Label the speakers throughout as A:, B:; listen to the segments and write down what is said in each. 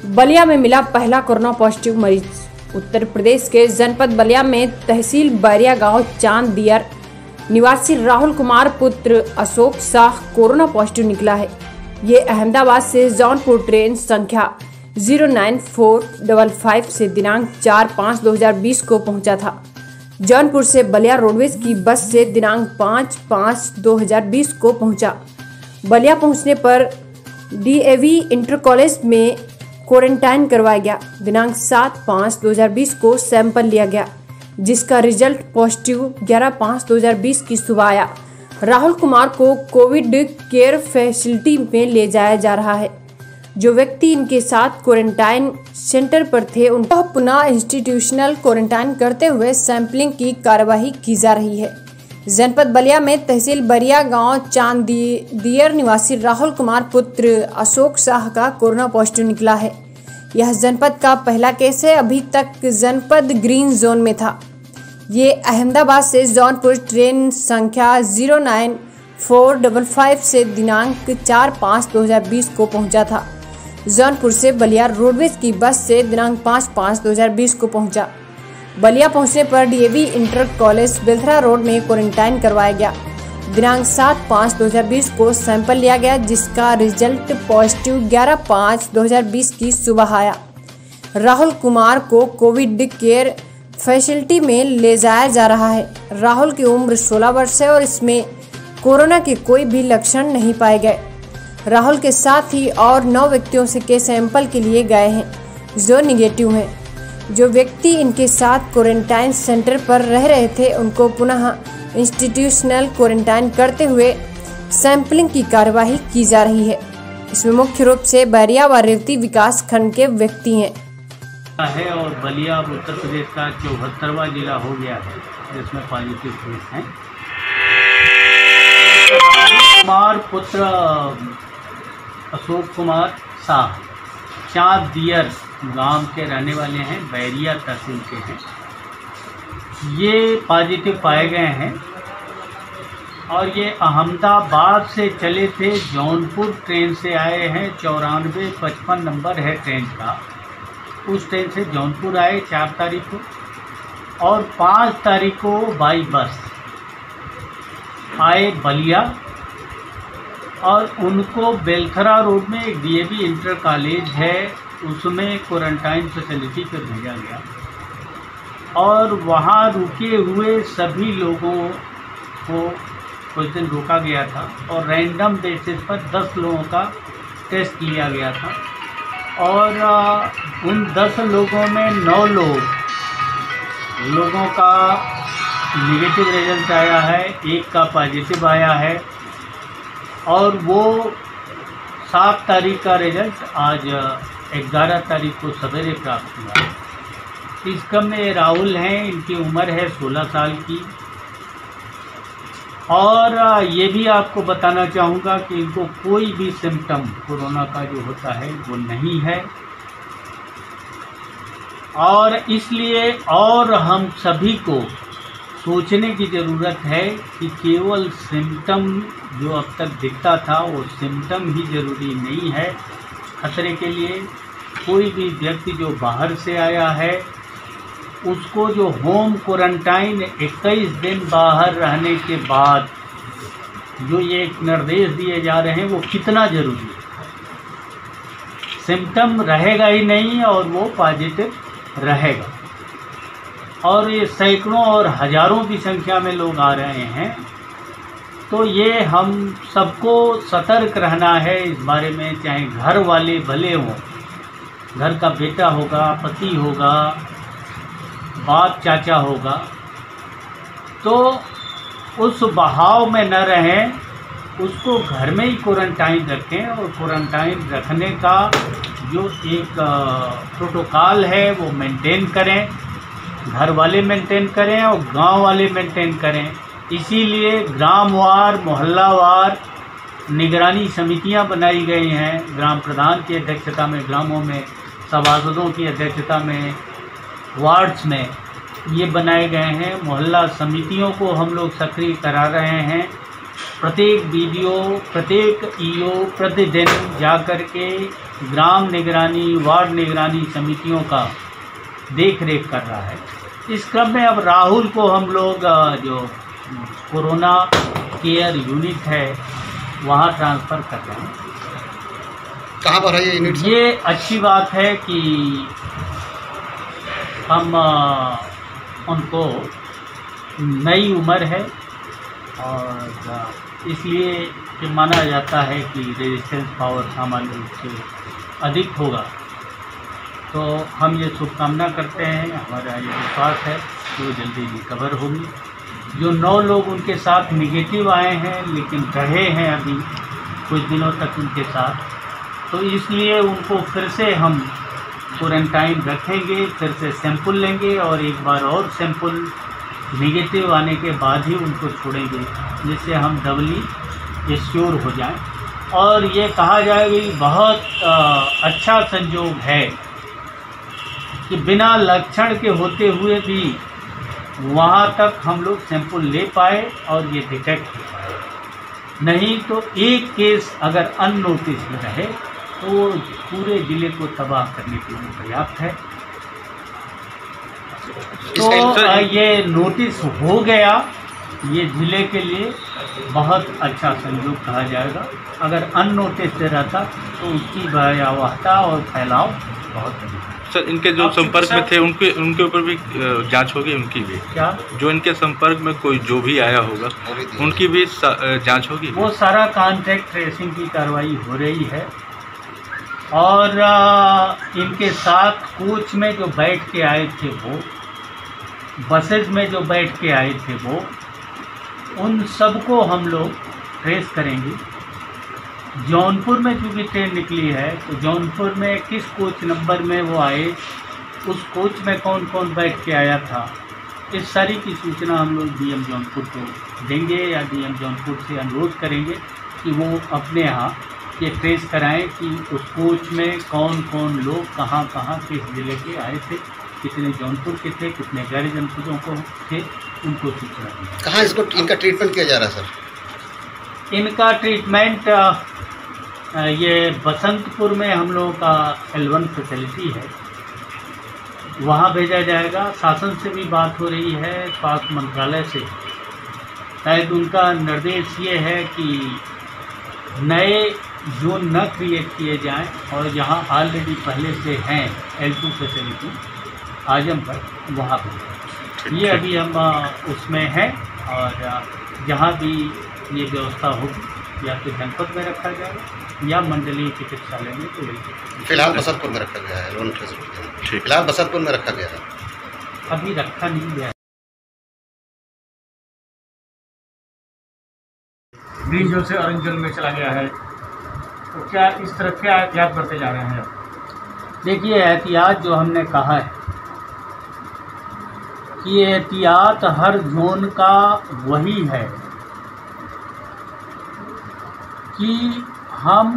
A: बलिया में मिला पहला कोरोना पॉजिटिव मरीज। उत्तर प्रदेश के जनपद बलिया में तहसील बैरिया गांव चांद दियर निवासी राहुल कुमार पुत्र अशोक शाह कोरोना पॉजिटिव निकला है। ये अहमदाबाद से जौनपुर ट्रेन संख्या 09455 से दिनांक 4/5/2020 को पहुंचा था। जौनपुर से बलिया रोडवेज की बस से दिनांक 5/5/2020 को पहुंचा। बलिया पहुंचने पर DAV इंटर कॉलेज में क्वारंटाइन करवाया गया। दिनांक 7/5/2020 को सैंपल लिया गया, जिसका रिजल्ट पॉजिटिव 11/5/2020 की सुबह आया। राहुल कुमार को कोविड केयर फैसिलिटी में ले जाया जा रहा है। जो व्यक्ति इनके साथ क्वारंटाइन सेंटर पर थे उनको पुनः इंस्टीट्यूशनल क्वारंटाइन करते हुए सैंपलिंग की कार्यवाही की जा रही है। जनपद बलिया में तहसील बैरिया गांव चांद दियर निवासी राहुल कुमार पुत्र अशोक शाह का कोरोना पॉजिटिव निकला है। यह जनपद का पहला केस है। अभी तक जनपद ग्रीन जोन में था। ये अहमदाबाद से जौनपुर ट्रेन संख्या 09455 से दिनांक 4/5/2020 को पहुंचा था। जौनपुर से बलिया रोडवेज की बस से दिनांक 5/5/2020 को पहुंचा। बलिया पहुंचने पर DAV inter college Belthara road में क्वारंटाइन करवाया गया। दिनांक 7/5/2020 को सैंपल लिया गया, जिसका रिजल्ट पॉजिटिव 11/5/2020 की सुबह आया। राहुल कुमार को कोविड केयर फैसिलिटी में ले जाया जा रहा है। राहुल की उम्र 16 वर्ष है और इसमें कोरोना के कोई भी लक्षण नहीं पाए गए। राहुल के साथ ही और 9 व्यक्तियों से के सैंपल के लिए गए हैं, जो निगेटिव हैं। जो व्यक्ति इनके साथ क्वारंटाइन सेंटर पर रह रहे थे उनको पुनः इंस्टीट्यूशनल क्वारंटाइन करते हुए सैंपलिंग की कार्यवाही की जा रही है। इसमें मुख्य रूप से बैरिया व रेवती विकास खंड के व्यक्ति हैं।
B: और बलिया उत्तर प्रदेश का 74वां जिला हो गया है जिसमें पॉजिटिव केस हैं। कुमार पुत्र अशोक कुमार शाह चांद दियर गांव के रहने वाले हैं, बैरिया तहसील के हैं। ये पॉजिटिव पाए गए हैं और ये अहमदाबाद से चले थे, जौनपुर ट्रेन से आए हैं। 9455 नंबर है ट्रेन का। उस ट्रेन से जौनपुर आए 4 तारीख को और 5 तारीख को बाई बस आए बलिया और उनको बेलथरा रोड में एक DAV इंटर कॉलेज है, उसमें क्वारंटाइन फैसिलिटी पर भेजा गया और वहाँ रुके हुए सभी लोगों को कुछ दिन रोका गया था और रैंडम बेसिस पर 10 लोगों का टेस्ट लिया गया था और उन 10 लोगों में 9 लोगों का नेगेटिव रिजल्ट आया है, एक का पॉजिटिव आया है और वो 7 तारीख का रिजल्ट आज 11 तारीख को सवेरे प्राप्त हुआ। इस क्रम में राहुल हैं, इनकी उम्र है 16 साल की और ये भी आपको बताना चाहूँगा कि इनको कोई भी सिम्टम कोरोना का जो होता है वो नहीं है और इसलिए और हम सभी को सोचने की ज़रूरत है कि केवल सिम्टम जो अब तक दिखता था वो सिम्टम ही ज़रूरी नहीं है खतरे के लिए। कोई भी व्यक्ति जो बाहर से आया है उसको जो होम क्वारंटाइन 21 दिन बाहर रहने के बाद जो ये निर्देश दिए जा रहे हैं वो कितना ज़रूरी है। सिम्टम रहेगा ही नहीं और वो पॉजिटिव रहेगा और ये सैकड़ों और हज़ारों की संख्या में लोग आ रहे हैं। तो ये हम सबको सतर्क रहना है इस बारे में, चाहे घर वाले भले हों, घर का बेटा होगा, पति होगा, बाप चाचा होगा, तो उस बहाव में न रहें, उसको घर में ही क्वारंटाइन रखें और क्वारंटाइन रखने का जो एक प्रोटोकॉल है वो मेंटेन करें, घर वाले मेंटेन करें और गांव वाले मेंटेन करें। इसीलिए ग्रामवार मोहल्लावार निगरानी समितियां बनाई गई हैं। ग्राम प्रधान की अध्यक्षता में, ग्रामों में सभासदों की अध्यक्षता में, वार्ड्स में ये बनाए गए हैं। मोहल्ला समितियों को हम लोग सक्रिय करा रहे हैं प्रत्येक बीडीओ, प्रत्येक ईओ प्रतिदिन जाकर के ग्राम निगरानी, वार्ड निगरानी समितियों का देख रेख कर रहा है। इस क्रम में अब राहुल को हम लोग जो कोरोना केयर यूनिट है वहाँ ट्रांसफ़र कर रहे हैं।
C: कहाँ पर है ये यूनिट?
B: ये अच्छी बात है कि हम उनको नई उम्र है और इसलिए कि माना जाता है कि रेजिस्टेंस पावर सामान्य रूप से अधिक होगा। तो हम ये शुभकामना करते हैं, हमारा ये विश्वास है कि वो जल्दी रिकवर होगी। जो 9 लोग उनके साथ निगेटिव आए हैं लेकिन रहे हैं अभी कुछ दिनों तक उनके साथ, तो इसलिए उनको फिर से हम क्वारंटाइन रखेंगे, फिर से सैंपल लेंगे और एक बार और सैंपल नेगेटिव आने के बाद ही उनको छोड़ेंगे, जिससे हम डबली एश्योर हो जाएं। और ये कहा जाए कि बहुत अच्छा संयोग है कि बिना लक्षण के होते हुए भी वहाँ तक हम लोग सैंपल ले पाए और ये डिटेक्ट हो पाए। नहीं तो एक केस अगर अननोटिस में रहे तो वो पूरे ज़िले को तबाह करने के लिए पर्याप्त है। तो ये नोटिस हो गया, ये ज़िले के लिए बहुत अच्छा संयोग कहा जाएगा। अगर अननोटिस रहता तो उसकी भयावहता और फैलाव बहुत अधिक।
D: सर, इनके जो संपर्क में थे उनके ऊपर भी जांच होगी? उनकी भी
B: क्या? जो
D: इनके संपर्क में कोई जो भी आया होगा उनकी भी जांच होगी?
B: वो सारा कॉन्टैक्ट ट्रेसिंग की कार्रवाई हो रही है और इनके साथ कोच में जो बैठ के आए थे वो, बसेज में जो बैठ के आए थे वो, उन सबको हम लोग ट्रेस करेंगे। जौनपुर में चूँकि ट्रेन निकली है तो जौनपुर में किस कोच नंबर में वो आए, उस कोच में कौन कौन बैठ के आया था, इस सारी की सूचना हम लोग डीएम जौनपुर को देंगे या डीएम जौनपुर से अनुरोध करेंगे कि वो अपने यहाँ ये ट्रेस कराएं कि उस कोच में कौन कौन लोग कहाँ कहाँ किस ज़िले के आए थे, कितने जौनपुर के थे, कितने गैर जनपदों को थे, उनको सूचना दें।
C: कहाँ इसको इनका ट्रीटमेंट किया जा रहा है सर?
B: इनका ट्रीटमेंट ये बसंतपुर में हम लोगों का L1 फैसिलिटी है, वहाँ भेजा जाएगा। शासन से भी बात हो रही है, स्वास्थ्य मंत्रालय से। शायद उनका निर्देश ये है कि नए जोन न क्रिएट किए जाएं और जहाँ ऑलरेडी पहले से हैं L2 फैसिलिटी आजमगढ़, वहाँ पर ये अभी हम उसमें हैं और जहाँ भी ये व्यवस्था होगी या तो जनपद में रखा जाएगा या मंडलीय चिकित्सालय में तो
C: फिलहाल बसंतपुर में रखा गया है। फिलहाल बसंतपुर में रखा गया है,
B: अभी रखा नहीं गया।
E: ग्रीन जोन से ऑरेंज जोन में चला गया है, तो क्या इस तरह क्या एहतियात करते जा रहे हैं आप?
B: देखिए, एहतियात जो हमने कहा है कि एहतियात हर जोन का वही है कि हम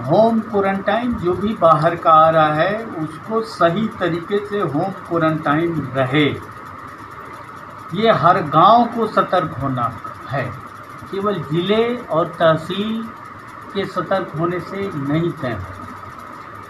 B: होम क्वारंटाइन जो भी बाहर का आ रहा है उसको सही तरीके से होम क्वारंटाइन रहे। ये हर गांव को सतर्क होना है, केवल ज़िले और तहसील के सतर्क होने से नहीं तय है।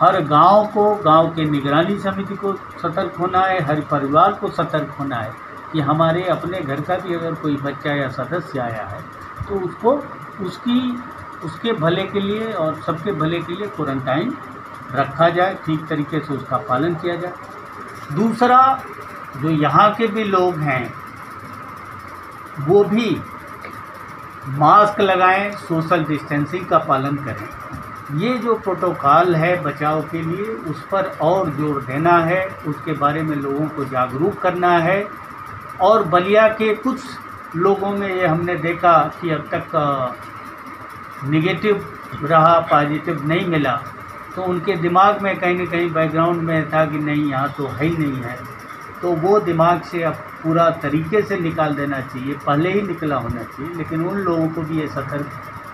B: हर गांव को, गांव के निगरानी समिति को सतर्क होना है, हर परिवार को सतर्क होना है कि हमारे अपने घर का भी अगर कोई बच्चा या सदस्य आया है तो उसको उसके भले के लिए और सबके भले के लिए क्वारंटाइन रखा जाए, ठीक तरीके से उसका पालन किया जाए। दूसरा, जो यहाँ के भी लोग हैं वो भी मास्क लगाएं, सोशल डिस्टेंसिंग का पालन करें। ये जो प्रोटोकॉल है बचाव के लिए उस पर और जोर देना है, उसके बारे में लोगों को जागरूक करना है। और बलिया के कुछ लोगों में ये हमने देखा कि अब तक नेगेटिव रहा, पॉजिटिव नहीं मिला, तो उनके दिमाग में कहीं न कहीं बैकग्राउंड में था कि नहीं यहाँ तो है ही नहीं है, तो वो दिमाग से अब पूरा तरीके से निकाल देना चाहिए। पहले ही निकला होना चाहिए, लेकिन उन लोगों को भी ये सतर्क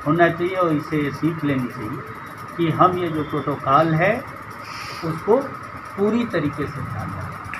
B: होना चाहिए और इसे सीख लेनी चाहिए कि हम ये जो प्रोटोकॉल है उसको पूरी तरीके से ध्यान रखें।